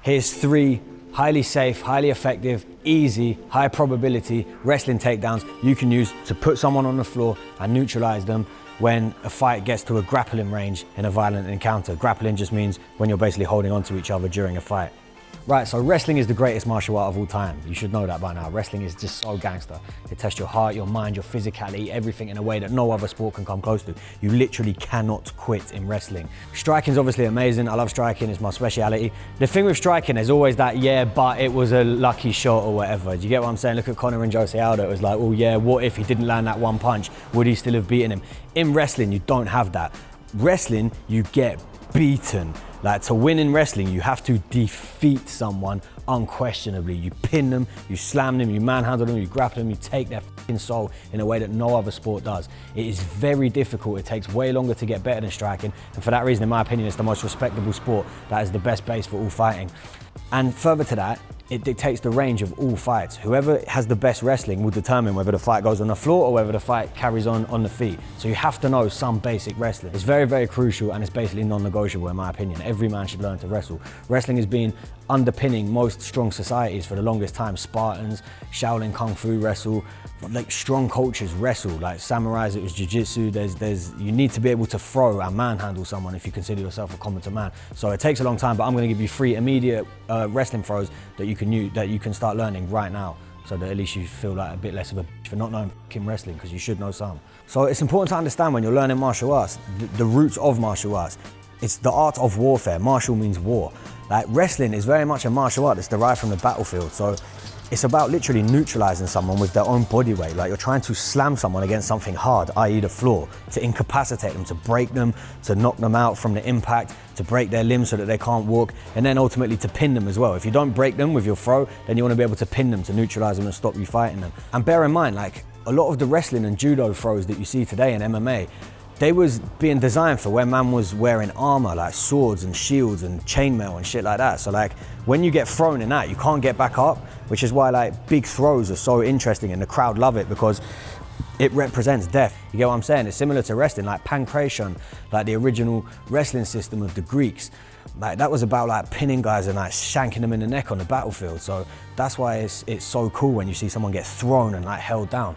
Here's 3 highly safe, highly effective, easy, high probability wrestling takedowns you can use to put someone on the floor and neutralize them when a fight gets to a grappling range in a violent encounter. Grappling just means when you're basically holding on to each other during a fight. Right, so wrestling is the greatest martial art of all time. You should know that by now. Wrestling is just so gangster. It tests your heart, your mind, your physicality, everything in a way that no other sport can come close to. You literally cannot quit in wrestling. Striking is obviously amazing. I love striking, it's my speciality. The thing with striking, there's always that, yeah, but it was a lucky shot or whatever. Do you get what I'm saying? Look at Conor and Jose Aldo. It was like, oh yeah, what if he didn't land that one punch? Would he still have beaten him? In wrestling, you don't have that. Wrestling, you get beaten. Like, to win in wrestling, you have to defeat someone unquestionably. You pin them, you slam them, you manhandle them, you grapple them, you take their fucking soul in a way that no other sport does. It is very difficult. It takes way longer to get better than striking. And for that reason, in my opinion, it's the most respectable sport that is the best base for all fighting. And further to that, it dictates the range of all fights. Whoever has the best wrestling will determine whether the fight goes on the floor or whether the fight carries on the feet. So you have to know some basic wrestling. It's very, very crucial, and it's basically non-negotiable in my opinion. Every man should learn to wrestle. Wrestling has been underpinning most strong societies for the longest time. Spartans, Shaolin Kung Fu wrestle, like strong cultures wrestle, like samurais, it was jiu-jitsu. You need to be able to throw and manhandle someone if you consider yourself a combatant man. So it takes a long time, but I'm gonna give you 3 immediate wrestling throws that you can start learning right now, so that at least you feel like a bit less of a bitch for not knowing fucking wrestling, because you should know some. So it's important to understand when you're learning martial arts, the roots of martial arts. It's the art of warfare. Martial means war. Like, wrestling is very much a martial art that's derived from the battlefield. So it's about literally neutralizing someone with their own body weight. Like, you're trying to slam someone against something hard, i.e. the floor, to incapacitate them, to break them, to knock them out from the impact, to break their limbs so that they can't walk, and then ultimately to pin them as well. If you don't break them with your throw, then you want to be able to pin them to neutralize them and stop you fighting them. And bear in mind, like, a lot of the wrestling and judo throws that you see today in MMA, they was being designed for when man was wearing armor, like swords and shields and chainmail and shit like that. So like, when you get thrown in that, you can't get back up, which is why like big throws are so interesting and the crowd love it, because it represents death. You get what I'm saying? It's similar to wrestling, like pankration, like the original wrestling system of the Greeks. Like, that was about like pinning guys and like shanking them in the neck on the battlefield. So that's why it's so cool when you see someone get thrown and like held down.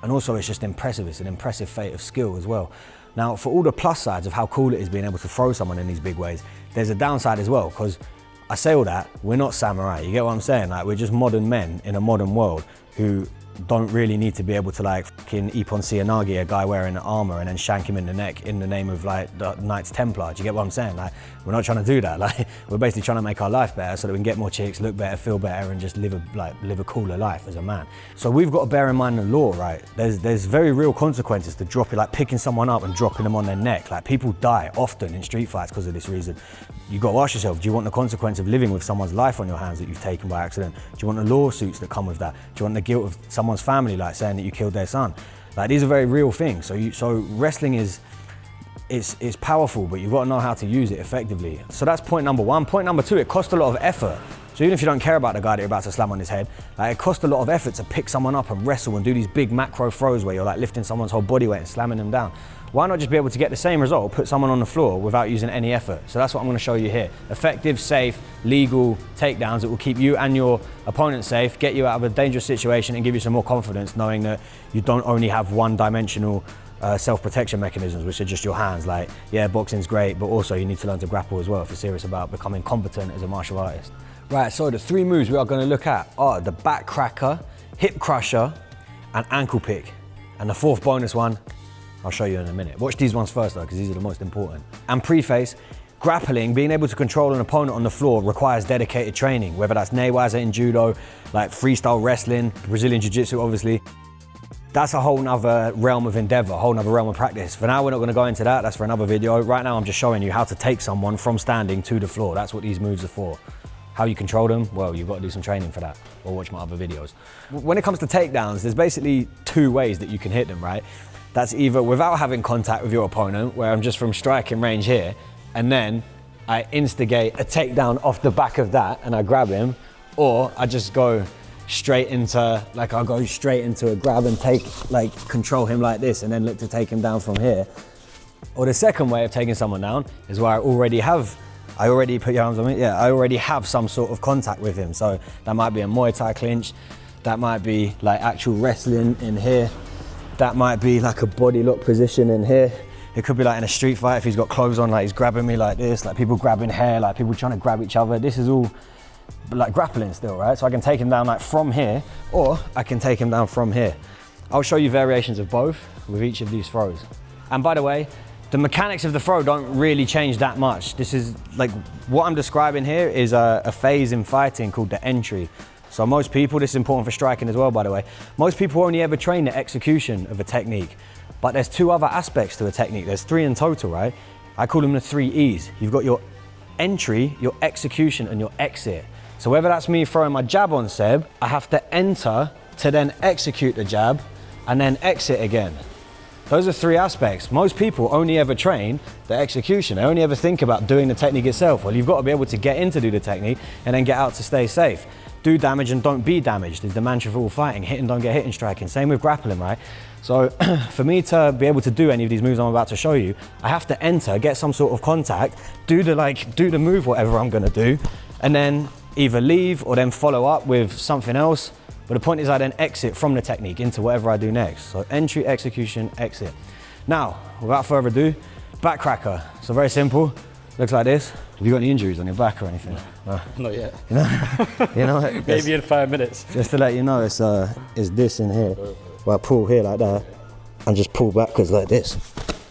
And also it's just impressive. It's an impressive feat of skill as well. Now, for all the plus sides of how cool it is being able to throw someone in these big ways, there's a downside as well, because I say all that, we're not samurai. You get what I'm saying? Like, we're just modern men in a modern world who don't really need to be able to like fucking Ippon Seoinage, a guy wearing armor, and then shank him in the neck in the name of like the Knights Templar. Do you get what I'm saying? Like, we're not trying to do that. Like, we're basically trying to make our life better so that we can get more chicks, look better, feel better, and just live a cooler life as a man. So we've got to bear in mind the law, right? There's very real consequences to dropping, like picking someone up and dropping them on their neck. Like, people die often in street fights because of this reason. You got to ask yourself, do you want the consequence of living with someone's life on your hands that you've taken by accident? Do you want the lawsuits that come with that? Do you want the guilt of someone's family, like saying that you killed their son? Like, these are very real things. So wrestling is powerful, but you've got to know how to use it effectively. So that's point number 1. Point number 2, it costs a lot of effort. So even if you don't care about the guy that you're about to slam on his head, like, it costs a lot of effort to pick someone up and wrestle and do these big macro throws where you're like lifting someone's whole body weight and slamming them down. Why not just be able to get the same result, put someone on the floor without using any effort? So that's what I'm going to show you here. Effective, safe, legal takedowns that will keep you and your opponent safe, get you out of a dangerous situation, and give you some more confidence knowing that you don't only have one-dimensional self-protection mechanisms, which are just your hands. Like, yeah, boxing's great, but also you need to learn to grapple as well if you're serious about becoming competent as a martial artist. Right, so the 3 moves we are going to look at are the back cracker, hip crusher, and ankle pick. And the 4th bonus one, I'll show you in a minute. Watch these ones first though, because these are the most important. And preface, grappling, being able to control an opponent on the floor requires dedicated training, whether that's newaza in judo, like freestyle wrestling, Brazilian jiu-jitsu obviously. That's a whole nother realm of endeavor, a whole nother realm of practice. For now, we're not gonna go into that, that's for another video. Right now, I'm just showing you how to take someone from standing to the floor. That's what these moves are for. How you control them? Well, you've got to do some training for that, or watch my other videos. When it comes to takedowns, there's basically 2 ways that you can hit them, right? That's either without having contact with your opponent, where I'm just from striking range here, and then I instigate a takedown off the back of that and I grab him, or I just go straight into, like, I'll go straight into a grab and control him like this and then look to take him down from here. Or the second way of taking someone down is where I already have I already put your arms on me. Yeah, I already have some sort of contact with him. So that might be a Muay Thai clinch. That might be like actual wrestling in here. That might be like a body lock position in here. It could be like in a street fight if he's got clothes on, like he's grabbing me like this, like people grabbing hair, like people trying to grab each other. This is all like grappling still, right? So I can take him down like from here, or I can take him down from here. I'll show you variations of both with each of these throws. And by the way, the mechanics of the throw don't really change that much. This is like, what I'm describing here is a phase in fighting called the entry. So most people, this is important for striking as well, by the way, most people only ever train the execution of a technique, but there's 2 other aspects to a technique. There's 3 in total, right? I call them the 3 E's. You've got your entry, your execution, and your exit. So whether that's me throwing my jab on Seb, I have to enter to then execute the jab and then exit again. Those are 3 aspects. Most people only ever train the execution. They only ever think about doing the technique itself. Well, you've got to be able to get in to do the technique and then get out to stay safe. Do damage and don't be damaged is the mantra for all fighting. Hit and don't get hit in striking. Same with grappling, right? So for me to be able to do any of these moves I'm about to show you, I have to enter, get some sort of contact, do the move, whatever I'm gonna do, and then either leave or then follow up with something else. But the point is I then exit from the technique into whatever I do next. So entry, execution, exit. Now, without further ado, back cracker. So very simple, looks like this. Have you got any injuries on your back or anything? No. Not yet. You know Maybe in 5 minutes. Just to let you know, it's this in here. Where I pull here like that and just pull backwards like this.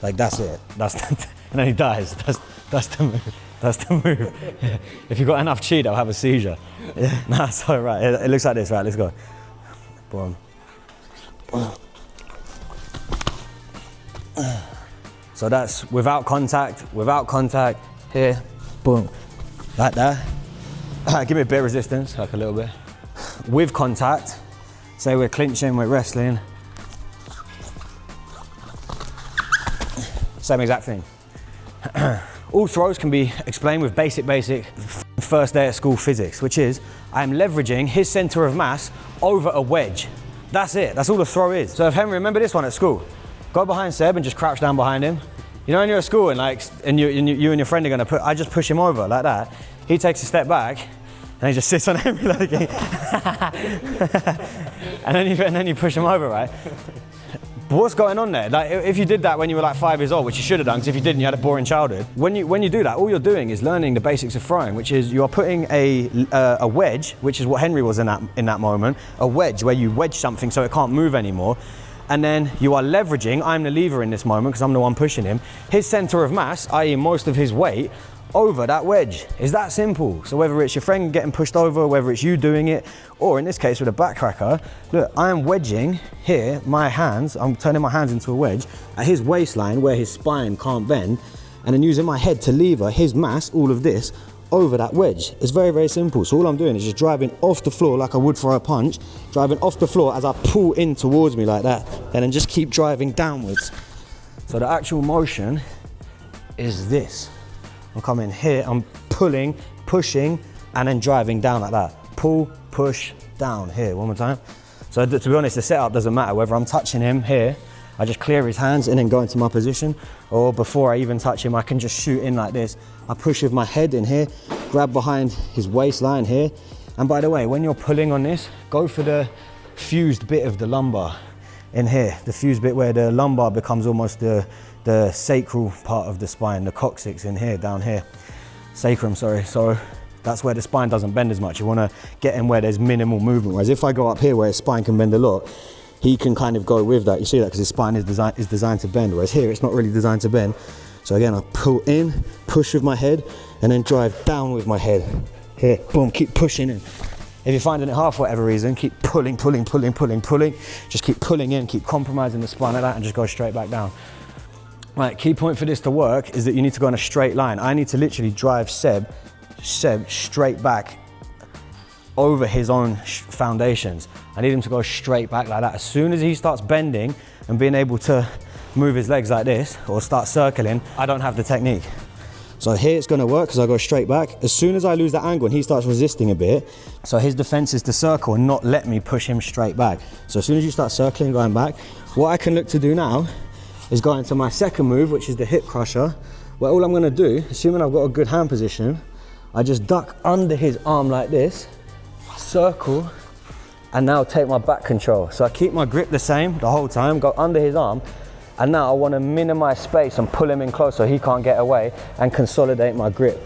Like that's it. And then he dies. That's the move. That's the move. Yeah. If you've got enough chi, they'll have a seizure. Yeah. Nah, it's all right. It looks like this, right? Let's go. Boom. So that's without contact, here, boom, like that. Give me a bit of resistance, like a little bit. With contact, say we're clinching, we're wrestling. Same exact thing. All throws can be explained with basic first day at school physics, which is I'm leveraging his center of mass over a wedge. That's it, that's all the throw is. So if Henry, remember this one at school, go behind Seb and just crouch down behind him. You know when you're at school and you and your friend are gonna I just push him over like that. He takes a step back and he just sits on Henry like and then you push him over, right? But what's going on there? Like if you did that when you were like 5 years old, which you should have done, because if you didn't, you had a boring childhood. When you do that, all you're doing is learning the basics of throwing, which is you are putting a wedge, which is what Henry was in that moment, a wedge where you wedge something so it can't move anymore. And then you are leveraging, I'm the lever in this moment because I'm the one pushing him, his center of mass, i.e. most of his weight, over that wedge. It's that simple. So whether it's your friend getting pushed over, whether it's you doing it, or in this case with a back cracker, look, I'm wedging here, my hands, I'm turning my hands into a wedge at his waistline where his spine can't bend, and then using my head to lever his mass, all of this, over that wedge. It's very, very simple. So all I'm doing is just driving off the floor like I would for a punch, driving off the floor as I pull in towards me like that, and then just keep driving downwards. So the actual motion is this. I'm coming here, I'm pulling, pushing, and then driving down like that. Pull, push, down, here, one more time. So to be honest, the setup doesn't matter. Whether I'm touching him here, I just clear his hands and then go into my position, or before I even touch him, I can just shoot in like this. I push with my head in here, grab behind his waistline here. And by the way, when you're pulling on this, go for the fused bit of the lumbar in here, the fused bit where the lumbar becomes almost the sacral part of the spine, the coccyx in here, down here, sacrum, sorry. So that's where the spine doesn't bend as much. You wanna get in where there's minimal movement. Whereas if I go up here where his spine can bend a lot, he can kind of go with that. You see that because his spine is designed to bend, whereas here it's not really designed to bend. So again, I pull in, push with my head, and then drive down with my head. Here, boom, keep pushing in. If you're finding it hard for whatever reason, keep pulling. Just keep pulling in, keep compromising the spine like that, and just go straight back down. Right, key point for this to work is that you need to go in a straight line. I need to literally drive Seb straight back over his own foundations. I need him to go straight back like that. As soon as he starts bending and being able to move his legs like this or start circling, I don't have the technique. So here it's gonna work because I go straight back. As soon as I lose that angle and he starts resisting a bit, so his defense is to circle and not let me push him straight back. So as soon as you start circling, going back, what I can look to do now is go into my second move, which is the hip crusher, Well, all I'm gonna do, assuming I've got a good hand position, I just duck under his arm like this, circle, and now take my back control. So I keep my grip the same the whole time, go under his arm, and now I want to minimize space and pull him in close so he can't get away and consolidate my grip.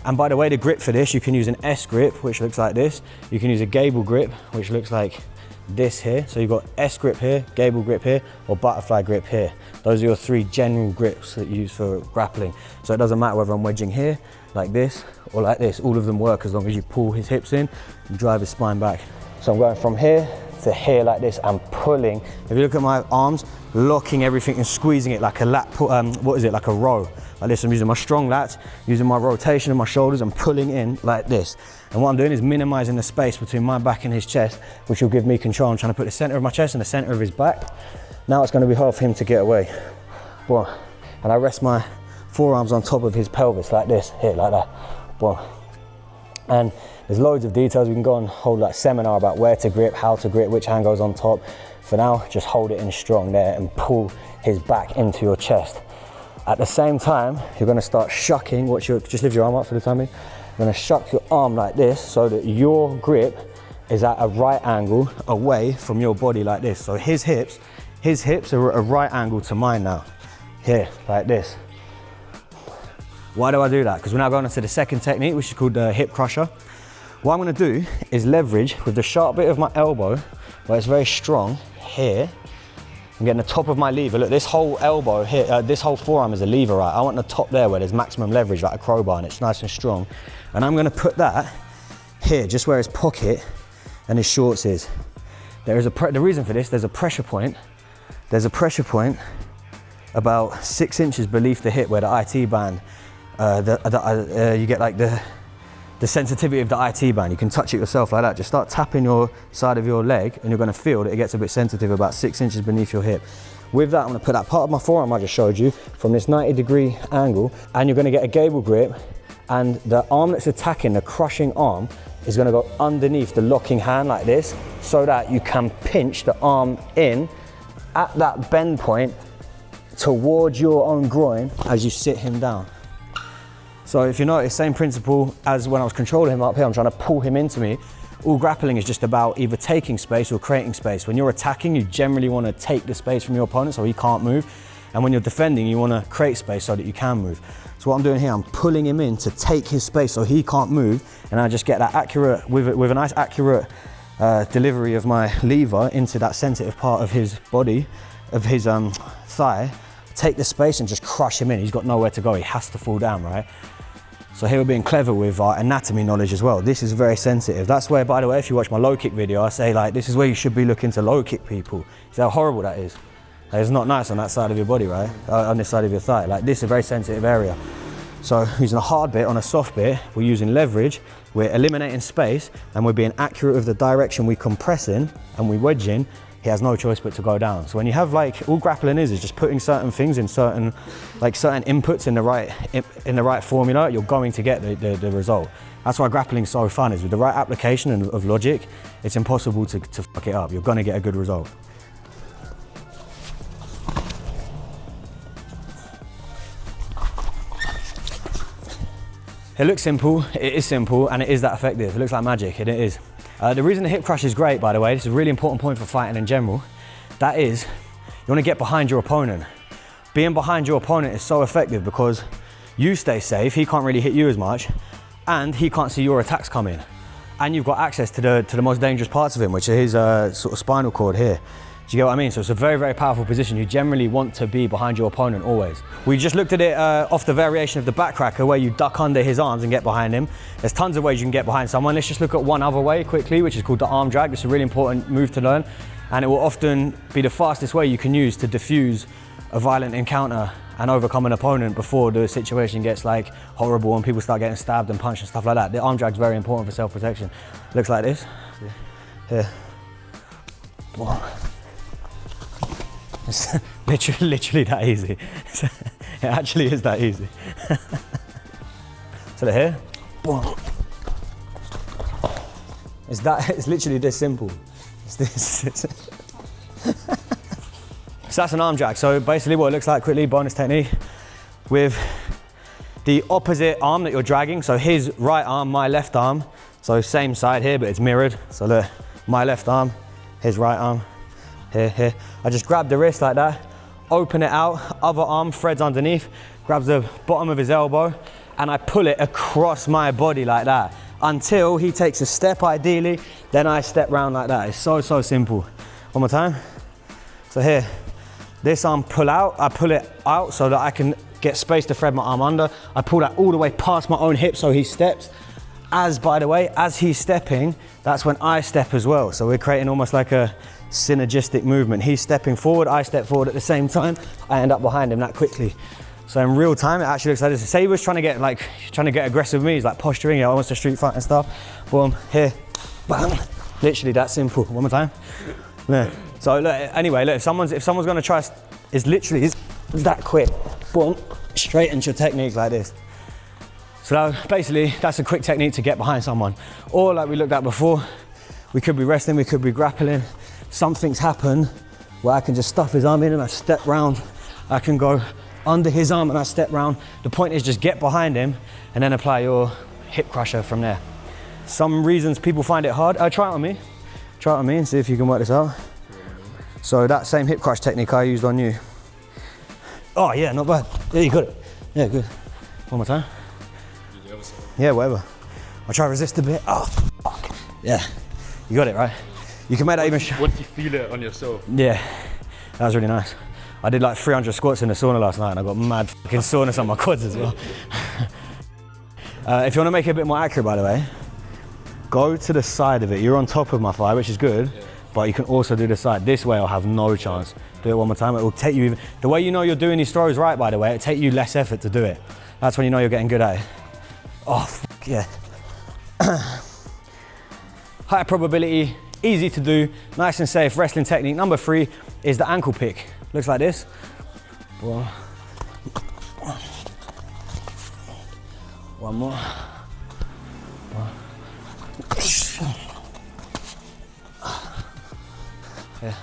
And by the way, the grip for this, you can use an S grip, which looks like this. You can use a gable grip, which looks like this here. So you've got S grip here, gable grip here, or butterfly grip here. Those are your three general grips that you use for grappling. So it doesn't matter whether I'm wedging here, like this, or like this. All of them work as long as you pull his hips in and drive his spine back. So I'm going from here to here like this and pulling. If you look at my arms, locking everything and squeezing it like a lat, like a row. Like this, I'm using my strong lats, using my rotation of my shoulders and pulling in like this. And what I'm doing is minimizing the space between my back and his chest, which will give me control. I'm trying to put the center of my chest in the center of his back. Now it's gonna be hard for him to get away. Boom. And I rest my forearms on top of his pelvis like this, here, like that. Boom. And there's loads of details. We can go and hold like seminar about where to grip, how to grip, which hand goes on top. For now, just hold it in strong there and pull his back into your chest. At the same time, you're gonna start shucking, just lift your arm up for the time being. You're gonna shuck your arm like this so that your grip is at a right angle away from your body like this. So his hips are at a right angle to mine now. Here, like this. Why do I do that? Because we're now going into the second technique, which is called the hip crusher. What I'm gonna do is leverage with the sharp bit of my elbow, where it's very strong, here. I'm getting the top of my lever. Look, this whole elbow here, this whole forearm is a lever, right? I want the top there where there's maximum leverage, like a crowbar, and it's nice and strong. And I'm gonna put that here, just where his pocket and his shorts is. The reason for this, there's a pressure point. There's a pressure point about 6 inches beneath the hip where the IT band, you get like the sensitivity of the IT band. You can touch it yourself like that. Just start tapping your side of your leg and you're gonna feel that it gets a bit sensitive about 6 inches beneath your hip. With that, I'm gonna put that part of my forearm I just showed you from this 90-degree angle, and you're gonna get a gable grip, and the arm that's attacking, the crushing arm, is gonna go underneath the locking hand like this, so that you can pinch the arm in at that bend point towards your own groin as you sit him down. So if you notice, same principle as when I was controlling him up here, I'm trying to pull him into me. All grappling is just about either taking space or creating space. When you're attacking, you generally want to take the space from your opponent so he can't move. And when you're defending, you want to create space so that you can move. So what I'm doing here, I'm pulling him in to take his space so he can't move. And I just get that accurate, with a nice accurate delivery of my lever into that sensitive part of his body, of his thigh, take the space and just crush him in. He's got nowhere to go, he has to fall down, right? So here we're being clever with our anatomy knowledge as well. This is very sensitive. That's where, by the way, if you watch my low kick video, I say like, this is where you should be looking to low kick people. See how horrible that is? Like, it's not nice on that side of your body, right? On this side of your thigh. Like, this is a very sensitive area. So using a hard bit on a soft bit, we're using leverage, we're eliminating space, and we're being accurate with the direction we compress in and we wedge in. He has no choice but to go down. So when you have like, all grappling is just putting certain things in certain inputs in the right formula, you're going to get the result. That's why grappling is so fun, is with the right application of logic, it's impossible to fuck it up. You're gonna get a good result. It looks simple, it is simple, and it is that effective. It looks like magic, and it is. The reason the hip crush is great, by the way, this is a really important point for fighting in general, that is, you want to get behind your opponent. Being behind your opponent is so effective because you stay safe, he can't really hit you as much, and he can't see your attacks coming. And you've got access to the most dangerous parts of him, which is his sort of spinal cord here. Do you get what I mean? So it's a very, very powerful position. You generally want to be behind your opponent always. We just looked at it off the variation of the backcracker where you duck under his arms and get behind him. There's tons of ways you can get behind someone. Let's just look at one other way quickly, which is called the arm drag. It's a really important move to learn, and it will often be the fastest way you can use to diffuse a violent encounter and overcome an opponent before the situation gets like horrible and people start getting stabbed and punched and stuff like that. The arm drag is very important for self-protection. Looks like this. Here. It's literally that easy. It actually is that easy. So here, it's literally this simple. It's this. So that's an arm drag. So basically what it looks like quickly, bonus technique, with the opposite arm that you're dragging, so his right arm, my left arm, so same side here, but it's mirrored. So look, my left arm, his right arm, here. I just grab the wrist like that, open it out, other arm threads underneath, grabs the bottom of his elbow, and I pull it across my body like that until he takes a step ideally, then I step round like that. It's so simple. One more time. So here, this arm pull out, I pull it out so that I can get space to thread my arm under. I pull that all the way past my own hip so he steps. By the way, as he's stepping, that's when I step as well. So we're creating almost like a synergistic movement. He's stepping forward, I step forward at the same time. I end up behind him that quickly. So in real time, it actually looks like this. Say he was trying to get aggressive with me, he's like posturing, almost a street fight and stuff. Boom, here, bam. Literally that simple. One more time. Yeah. So look, anyway, look, if someone's gonna try, it's literally that quick. Boom, straight into your technique like this. So basically, that's a quick technique to get behind someone. Or like we looked at before, we could be wrestling, we could be grappling. Something's happened where I can just stuff his arm in and I step round. I can go under his arm and I step round. The point is just get behind him and then apply your hip crusher from there. Some reasons people find it hard. Try it on me. Try it on me and see if you can work this out. So that same hip crush technique I used on you. Oh yeah, not bad. Yeah, you got it. Yeah, good. One more time. Yeah, whatever. I'll try to resist a bit. Oh, fuck. Yeah, you got it, right? You can make that even... Once you feel it on yourself. Yeah, that was really nice. I did like 300 squats in the sauna last night and I got mad fucking soreness on my quads as well. If you want to make it a bit more accurate, by the way, go to the side of it. You're on top of my thigh, which is good, but you can also do the side. This way I'll have no chance. Do it one more time. It will take you even... The way you know you're doing these throws right, by the way, it'll take you less effort to do it. That's when you know you're getting good at it. Oh, fuck yeah. High probability, easy to do, nice and safe wrestling technique. Number 3 is the ankle pick. Looks like this. One more. Yeah.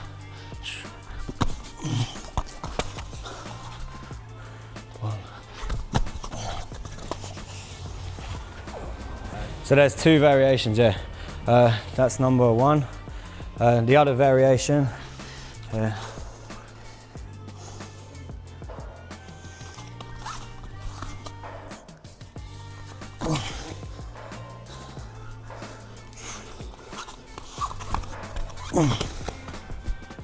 So there's 2 variations, yeah. That's number 1. The other variation,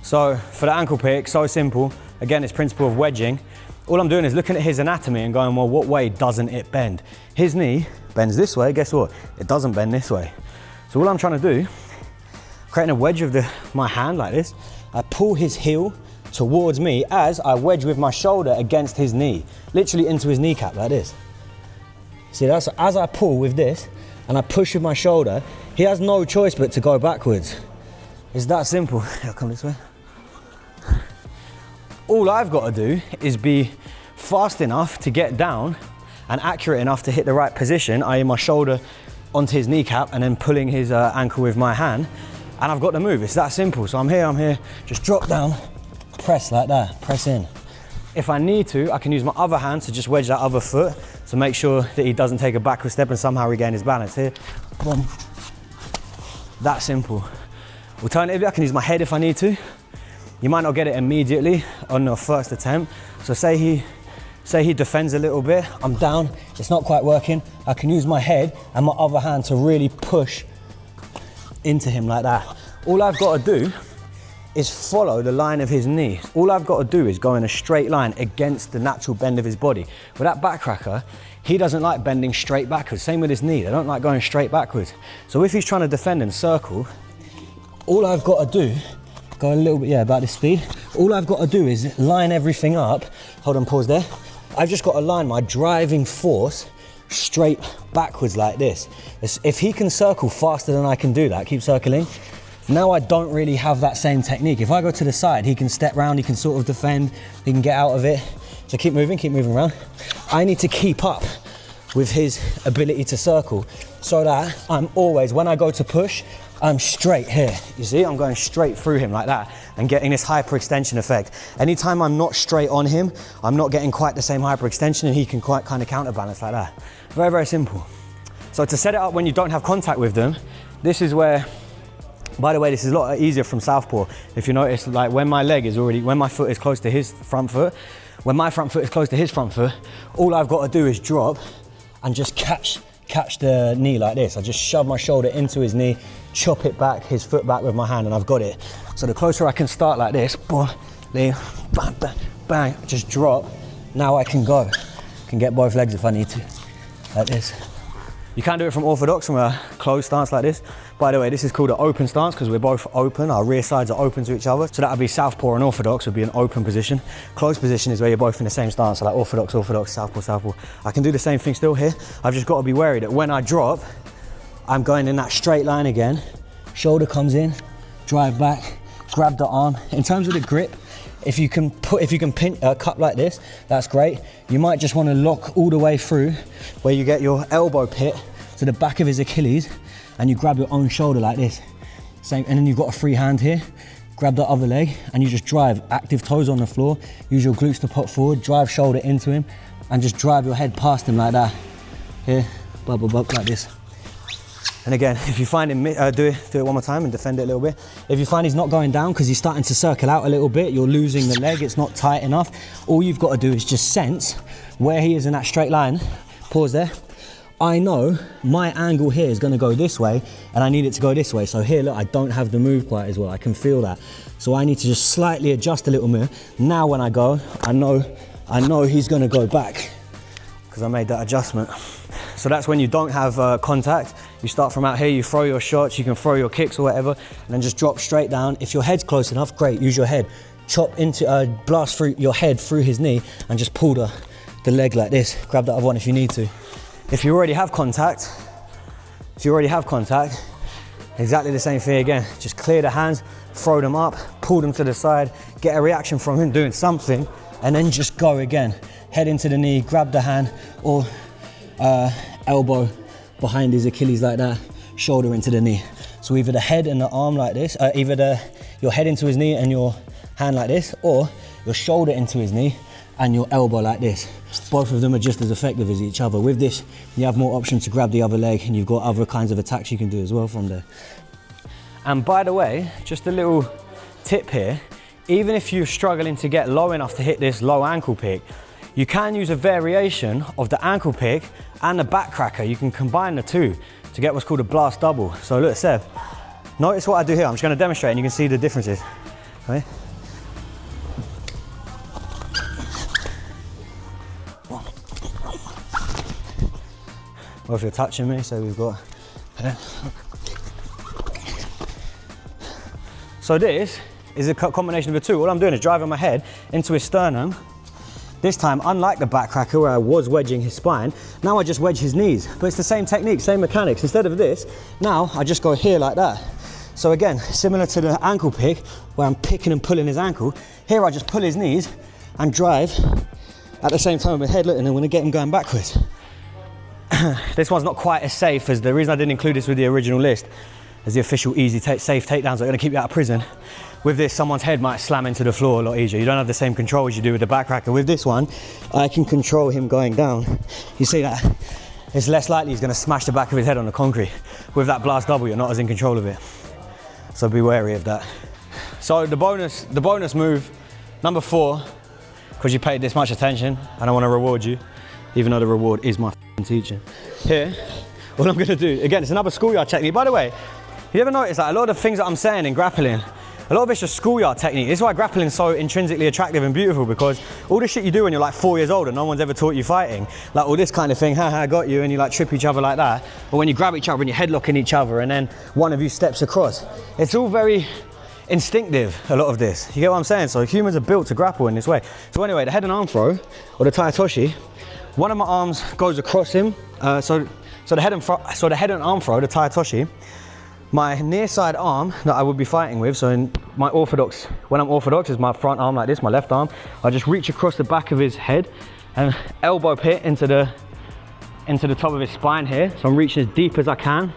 so for the ankle pick, so simple. Again, it's principle of wedging. All I'm doing is looking at his anatomy and going, well, what way doesn't it bend? His knee bends this way, guess what? It doesn't bend this way. So all I'm trying to do, creating a wedge of my hand like this, I pull his heel towards me as I wedge with my shoulder against his knee, literally into his kneecap like this. See, that's as I pull with this and I push with my shoulder, he has no choice but to go backwards. It's that simple. I'll come this way. All I've got to do is be fast enough to get down and accurate enough to hit the right position, i.e. my shoulder onto his kneecap and then pulling his ankle with my hand, and I've got the move. It's that simple. So I'm here, just drop down, press like that, press in. If I need to, I can use my other hand to just wedge that other foot to make sure that he doesn't take a backward step and somehow regain his balance. Here, boom. That simple. Alternatively, I can use my head if I need to. You might not get it immediately on the first attempt. So say he defends a little bit, I'm down, it's not quite working. I can use my head and my other hand to really push into him like that. All I've got to do is follow the line of his knee. All I've got to do is go in a straight line against the natural bend of his body. With that back cracker, he doesn't like bending straight backwards. Same with his knee, they don't like going straight backwards. So if he's trying to defend and circle, all I've got to do, go a little bit, yeah, about this speed. All I've got to do is line everything up. Hold on, pause there. I've just got to line my driving force straight backwards like this. If he can circle faster than I can do that, keep circling, now I don't really have that same technique. If I go to the side, he can step round, he can sort of defend, he can get out of it. So keep moving around. I need to keep up with his ability to circle so that I'm always, when I go to push, I'm straight here. You see, I'm going straight through him like that and getting this hyperextension effect. Anytime I'm not straight on him, I'm not getting quite the same hyperextension, and he can quite kind of counterbalance like that. Very, very simple. So to set it up when you don't have contact with them, this is where, by the way, this is a lot easier from southpaw. If you notice, like when my foot is close to his front foot, when my front foot is close to his front foot, all I've got to do is drop and just catch the knee like this. I just shove my shoulder into his knee, chop it back, his foot back with my hand, and I've got it. So the closer I can start like this, bang, bang, bang, just drop. Now I can go. I can get both legs if I need to, like this. You can do it from orthodox, from a closed stance like this. By the way, this is called an open stance because we're both open, our rear sides are open to each other. So that would be southpaw, and orthodox would be an open position. Closed position is where you're both in the same stance, so like orthodox, orthodox, southpaw, southpaw. I can do the same thing still here. I've just got to be wary that when I drop, I'm going in that straight line again. Shoulder comes in, drive back, grab the arm. In terms of the grip, if you can pin a cup like this, that's great. You might just want to lock all the way through where you get your elbow pit to the back of his Achilles, and you grab your own shoulder like this. Same, and then you've got a free hand here. Grab the other leg and you just drive. Active toes on the floor. Use your glutes to pop forward. Drive shoulder into him, and just drive your head past him like that. Here, bubble like this. And again, if you find him, do it one more time and defend it a little bit. If you find he's not going down because he's starting to circle out a little bit, you're losing the leg, it's not tight enough, all you've got to do is just sense where he is in that straight line. Pause there. I know my angle here is going to go this way, and I need it to go this way. So here, look, I don't have the move quite as well. I can feel that. So I need to just slightly adjust a little bit. Now when I go, I know he's going to go back because I made that adjustment. So that's when you don't have contact. You start from out here, you throw your shots, you can throw your kicks or whatever, and then just drop straight down. If your head's close enough, great, use your head. Chop into, blast through your head through his knee and just pull the leg like this. Grab that other one if you need to. If you already have contact, exactly the same thing again. Just clear the hands, throw them up, pull them to the side, get a reaction from him doing something, and then just go again. Head into the knee, grab the hand, or elbow behind his Achilles like that, shoulder into the knee. So either the head and the arm like this, your head into his knee and your hand like this, or your shoulder into his knee and your elbow like this. Both of them are just as effective as each other. With this, you have more options to grab the other leg, and you've got other kinds of attacks you can do as well from there. And by the way, just a little tip here, even if you're struggling to get low enough to hit this low ankle pick, you can use a variation of the ankle pick and the back cracker. You can combine the two to get what's called a blast double. So look, Seb, notice what I do here. I'm just going to demonstrate and you can see the differences. Okay? Well, if you're touching me, so we've got... So this is a combination of the two. All I'm doing is driving my head into his sternum. This time, unlike the back cracker where I was wedging his spine, now I just wedge his knees. But it's the same technique, same mechanics. Instead of this, now I just go here like that. So again, similar to the ankle pick, where I'm picking and pulling his ankle, here I just pull his knees and drive at the same time with my head, look, and I'm gonna get him going backwards. This one's not quite as safe as the reason I didn't include this with the original list as the official easy safe takedowns that are going to keep you out of prison. With this, someone's head might slam into the floor a lot easier. You don't have the same control as you do with the back cracker. With this one, I can control him going down. You see that? It's less likely he's going to smash the back of his head on the concrete. With that blast double, you're not as in control of it. So be wary of that. So the bonus move, number 4, because you paid this much attention and I want to reward you, even though the reward is my teaching. Here, what I'm going to do, again, it's another schoolyard technique. By the way, you ever notice that a lot of the things that I'm saying in grappling, a lot of it's just schoolyard technique. This is why grappling is so intrinsically attractive and beautiful, because all the shit you do when you're like 4 years old and no one's ever taught you fighting, like all this kind of thing, haha, I got you, and you like trip each other like that, or when you grab each other and you headlock in each other and then one of you steps across. It's all very instinctive, a lot of this. You get what I'm saying? So humans are built to grapple in this way. So anyway, the head and arm throw, or the taitoshi, one of my arms goes across him. So the head and arm throw, the taitoshi, my near side arm that I would be fighting with, so in my orthodox, when I'm orthodox, is my front arm like this, my left arm. I just reach across the back of his head and elbow pit into the top of his spine here. So I'm reaching as deep as I can.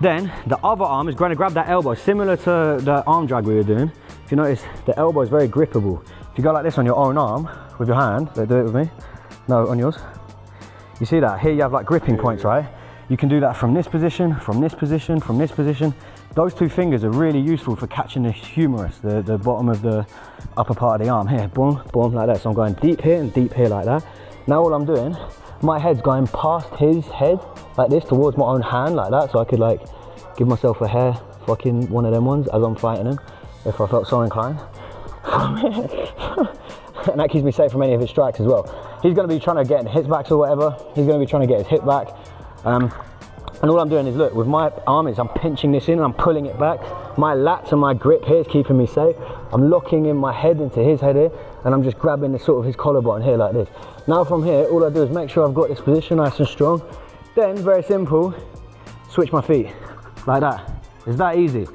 Then the other arm is going to grab that elbow, similar to the arm drag we were doing. If you notice, the elbow is very grippable. If you go like this on your own arm with your hand, do it with me. No, on yours. You see that? Here you have like gripping points, right? You can do that from this position, from this position, from this position. Those two fingers are really useful for catching the humerus, the bottom of the upper part of the arm. Here, boom, boom, like that. So I'm going deep here and deep here like that. Now all I'm doing, my head's going past his head like this towards my own hand like that. So I could like give myself a hair fucking one of them ones as I'm fighting him, if I felt so inclined. And that keeps me safe from any of his strikes as well. He's going to be trying to get his backs or whatever. He's going to be trying to get his hip back. And all I'm doing is, look, with my arm is I'm pinching this in and I'm pulling it back. My lats and my grip here is keeping me safe. I'm locking in my head into his head here, and I'm just grabbing the sort of his collarbone here like this. Now from here, all I do is make sure I've got this position nice and strong. Then, very simple, switch my feet like that. It's that easy.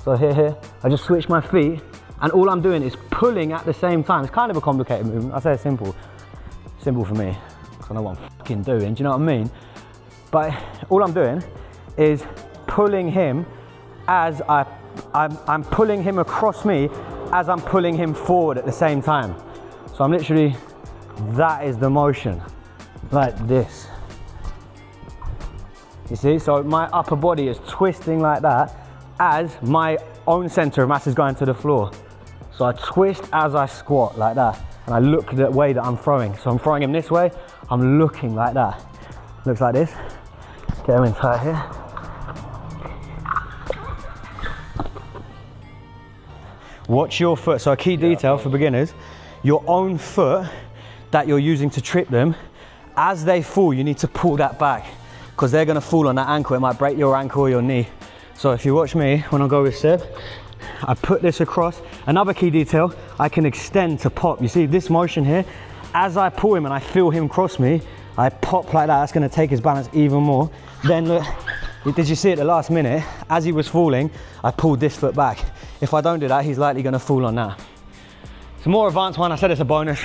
So here, I just switch my feet, and all I'm doing is pulling at the same time. It's kind of a complicated movement. I say it's simple. Simple for me, because I know what I'm fucking doing, do you know what I mean? But all I'm doing is pulling him as I'm pulling him across me as I'm pulling him forward at the same time. So I'm literally, that is the motion, like this. You see, so my upper body is twisting like that as my own center of mass is going to the floor. So I twist as I squat like that, and I look the way that I'm throwing. So I'm throwing him this way, I'm looking like that. Looks like this. Get him in tight here. Watch your foot. So a key detail for beginners, your own foot that you're using to trip them, as they fall, you need to pull that back, because they're gonna fall on that ankle. It might break your ankle or your knee. So if you watch me, when I go with Seb, I put this across. Another key detail, I can extend to pop. You see this motion here? As I pull him and I feel him cross me, I pop like that. That's gonna take his balance even more. Then look, did you see at the last minute, as he was falling, I pulled this foot back. If I don't do that, he's likely gonna fall on that. It's a more advanced one. I said it's a bonus.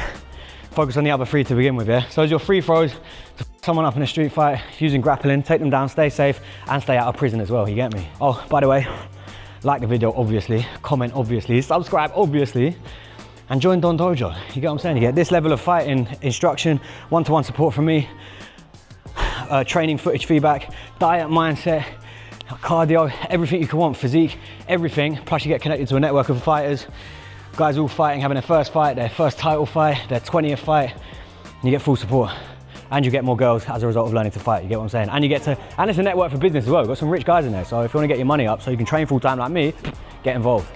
Focus on the other three to begin with, yeah? So as your free throws, to someone up in a street fight, using grappling, take them down, stay safe, and stay out of prison as well, you get me? Oh, by the way, like the video, obviously, comment, obviously, subscribe, obviously, and join Don Dojo. You get what I'm saying? You get this level of fighting instruction, one-to-one support from me, training footage feedback, diet, mindset, cardio, everything you can want, physique, everything. Plus you get connected to a network of fighters, guys all fighting, having their first fight, their first title fight, their 20th fight, and you get full support. And you get more girls as a result of learning to fight, you get what I'm saying? And you get to, and it's a network for business as well. We've got some rich guys in there, so if you want to get your money up so you can train full time like me, get involved.